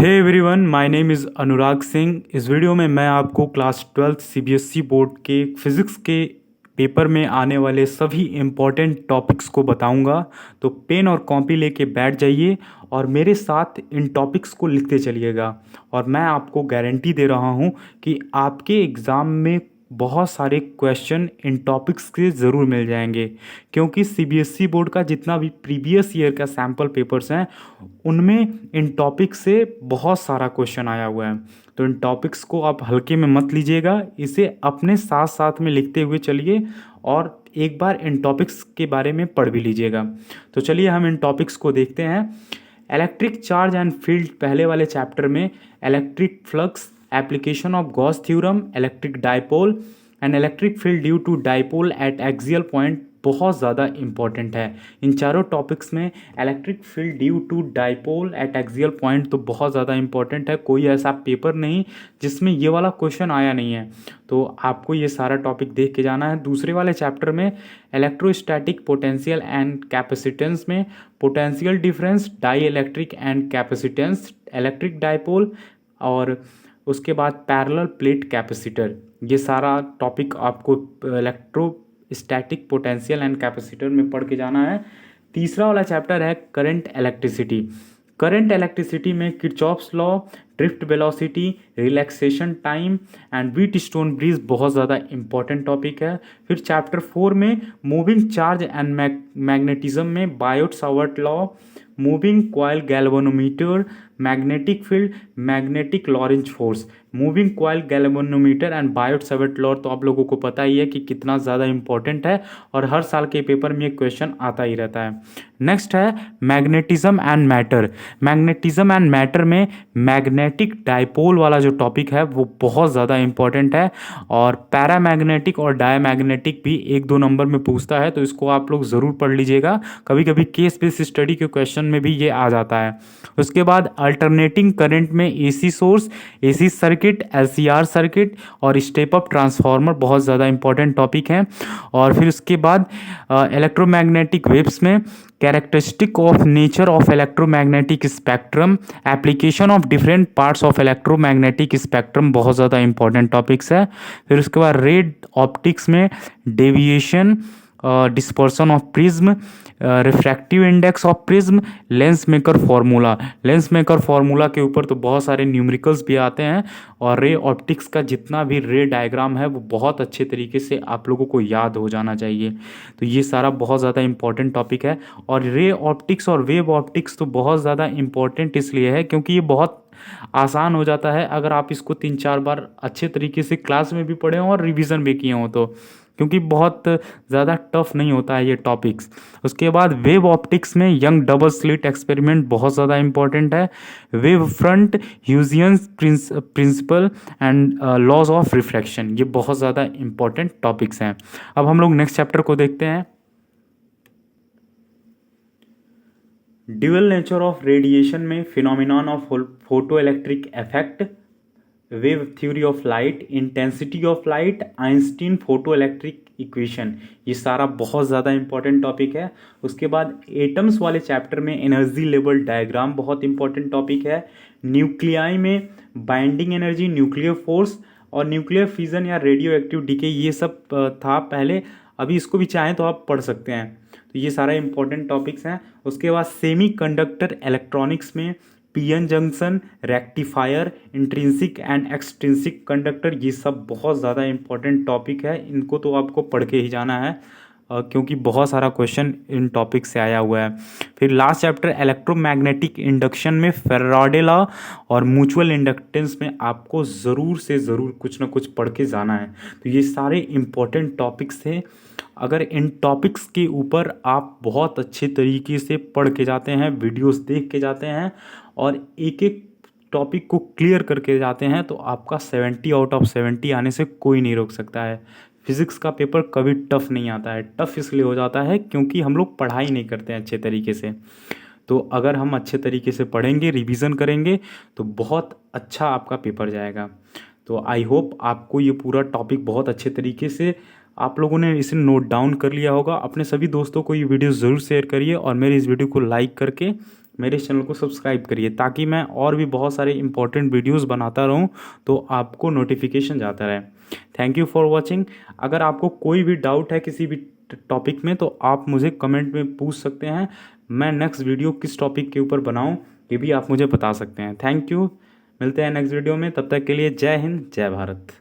Hey everyone, my name is Anurag Singh. इस video में मैं आपको क्लास 12th सीबीएसई बोर्ड के फिज़िक्स के पेपर में आने वाले सभी इम्पॉर्टेंट टॉपिक्स को बताऊंगा। तो पेन और कॉपी लेके बैठ जाइए और मेरे साथ इन टॉपिक्स को लिखते चलिएगा। और मैं आपको गारंटी दे रहा हूं कि आपके एग्ज़ाम में बहुत सारे क्वेश्चन इन टॉपिक्स के ज़रूर मिल जाएंगे, क्योंकि सीबीएसई बोर्ड का जितना भी प्रीवियस ईयर का सैम्पल पेपर्स हैं उनमें इन टॉपिक से बहुत सारा क्वेश्चन आया हुआ है। तो इन टॉपिक्स को आप हल्के में मत लीजिएगा, इसे अपने साथ साथ में लिखते हुए चलिए और एक बार इन टॉपिक्स के बारे में पढ़ भी लीजिएगा। तो चलिए हम इन टॉपिक्स को देखते हैं। इलेक्ट्रिक चार्ज एंड फील्ड पहले वाले चैप्टर में, electric flux, application of Gauss theorem, electric dipole and electric field due to dipole at axial point बहुत ज़्यादा इंपॉर्टेंट है। इन चारों टॉपिक्स में electric field due to dipole at axial point तो बहुत ज़्यादा इंपॉर्टेंट है। कोई ऐसा पेपर नहीं जिसमें ये वाला क्वेश्चन आया नहीं है, तो आपको ये सारा टॉपिक देख के जाना है। दूसरे वाले चैप्टर में इलेक्ट्रोस्टैटिक पोटेंशियल एंड कैपेसिटेंस में potential difference, dielectric and capacitance, electric dipole और उसके बाद पैरेलल प्लेट कैपेसिटर, ये सारा टॉपिक आपको इलेक्ट्रोस्टैटिक पोटेंशियल एंड कैपेसिटर में पढ़ के जाना है। तीसरा वाला चैप्टर है करंट इलेक्ट्रिसिटी। करंट इलेक्ट्रिसिटी में Kirchhoff's law, drift velocity, relaxation time and Wheatstone bridge बहुत ज़्यादा इंपॉर्टेंट टॉपिक है। फिर चैप्टर 4 में मूविंग चार्ज एंड मैग्नेटिज्म में Biot Savart law, moving coil galvanometer, magnetic field, magnetic Lorentz force. Moving coil galvanometer and Biot Savart law तो आप लोगों को पता ही है कि कितना ज़्यादा इंपॉर्टेंट है और हर साल के पेपर में ये क्वेश्चन आता ही रहता है। नेक्स्ट है magnetism and matter. Magnetism and matter में मैग्नेटिक डाइपोल वाला जो टॉपिक है वो बहुत ज़्यादा इंपॉर्टेंट है और पैरामैग्नेटिक और डायमैग्नेटिक भी 1-2 नंबर में पूछता है, तो इसको आप लोग ज़रूर पढ़ लीजिएगा। कभी कभी केस बेस्ड स्टडी के क्वेश्चन में भी ये आ जाता है। उसके बाद अल्टरनेटिंग करंट में AC source, AC circuit, LCR circuit और स्टेप अप ट्रांसफार्मर बहुत ज़्यादा इंपॉर्टेंट टॉपिक हैं। और फिर उसके बाद इलेक्ट्रोमैग्नेटिक वेव्स में characteristic of nature of electromagnetic spectrum, application of different parts of electromagnetic spectrum बहुत ज़्यादा इंपॉर्टेंट टॉपिक्स है। फिर उसके बाद रेड ऑप्टिक्स में deviation, dispersion of prism, refractive index of prism, lens maker formula. Lens maker formula के ऊपर तो बहुत सारे न्यूमेरिकल्स भी आते हैं और रे ऑप्टिक्स का जितना भी रे डायग्राम है वो बहुत अच्छे तरीके से आप लोगों को याद हो जाना चाहिए। तो ये सारा बहुत ज़्यादा इंपॉर्टेंट टॉपिक है। और रे ऑप्टिक्स और वेव ऑप्टिक्स तो बहुत ज़्यादा इंपॉर्टेंट इसलिए है क्योंकि ये बहुत आसान हो जाता है अगर आप इसको 3-4 बार अच्छे तरीके से क्लास में भी पढ़े हों और रिवीजन भी किए हों तो, क्योंकि बहुत ज़्यादा टफ नहीं होता है ये टॉपिक्स। उसके बाद वेव ऑप्टिक्स में यंग डबल स्लिट एक्सपेरिमेंट बहुत ज़्यादा इंपॉर्टेंट है। Wave front, Huygens principle and laws of refraction, ये बहुत ज़्यादा इंपॉर्टेंट टॉपिक्स हैं। अब हम लोग नेक्स्ट चैप्टर को देखते हैं। ड्यूअल नेचर ऑफ रेडिएशन में phenomenon of photo electric effect, wave theory of light, intensity of light, Einstein photo electric equation, ये सारा बहुत ज़्यादा इंपॉर्टेंट टॉपिक है। उसके बाद एटम्स वाले चैप्टर में एनर्जी लेवल डायग्राम बहुत इंपॉर्टेंट टॉपिक है। न्यूक्लियाई में बाइंडिंग एनर्जी, न्यूक्लियर फोर्स और न्यूक्लियर फिजन या रेडियो एक्टिव डीके, ये सब था पहले, अभी इसको भी चाहें तो आप पढ़ सकते हैं। तो ये सारा इंपॉर्टेंट टॉपिक्स हैं। उसके बाद सेमी कंडक्टर इलेक्ट्रॉनिक्स में PN junction, rectifier, intrinsic and extrinsic conductor, ये सब बहुत ज़्यादा इंपॉर्टेंट टॉपिक है। इनको तो आपको पढ़ के ही जाना है क्योंकि बहुत सारा क्वेश्चन इन टॉपिक से आया हुआ है। फिर लास्ट चैप्टर इलेक्ट्रोमैग्नेटिक इंडक्शन में फैराडे लॉ और म्यूचुअल इंडक्टेंस में आपको ज़रूर से ज़रूर कुछ ना कुछ पढ़ के जाना है। तो ये सारे इंपॉर्टेंट टॉपिक्स थे। अगर इन टॉपिक्स के ऊपर आप बहुत अच्छे तरीके से पढ़ के जाते हैं, वीडियोस देख के जाते हैं और एक एक टॉपिक को क्लियर करके जाते हैं, तो आपका 70 आउट ऑफ 70 आने से कोई नहीं रोक सकता है। फिज़िक्स का पेपर कभी टफ नहीं आता है। टफ इसलिए हो जाता है क्योंकि हम लोग पढ़ाई नहीं करते हैं अच्छे तरीके से। तो अगर हम अच्छे तरीके से पढ़ेंगे, रिवीजन करेंगे, तो बहुत अच्छा आपका पेपर जाएगा। तो आई होप आपको ये पूरा टॉपिक बहुत अच्छे तरीके से आप लोगों ने इसे नोट डाउन कर लिया होगा। अपने सभी दोस्तों को ये वीडियो ज़रूर शेयर करिए और मेरे इस वीडियो को लाइक करके मेरे इस चैनल को सब्सक्राइब करिए ताकि मैं और भी बहुत सारे इंपॉर्टेंट वीडियोस बनाता रहूं तो आपको नोटिफिकेशन जाता रहे। Thank you for watching. अगर आपको कोई भी डाउट है किसी भी टॉपिक में तो आप मुझे कमेंट में पूछ सकते हैं। मैं नेक्स्ट वीडियो किस टॉपिक के ऊपर बनाऊं ये भी आप मुझे बता सकते हैं। Thank you. मिलते हैं नेक्स्ट वीडियो में, तब तक के लिए जय हिंद जय भारत।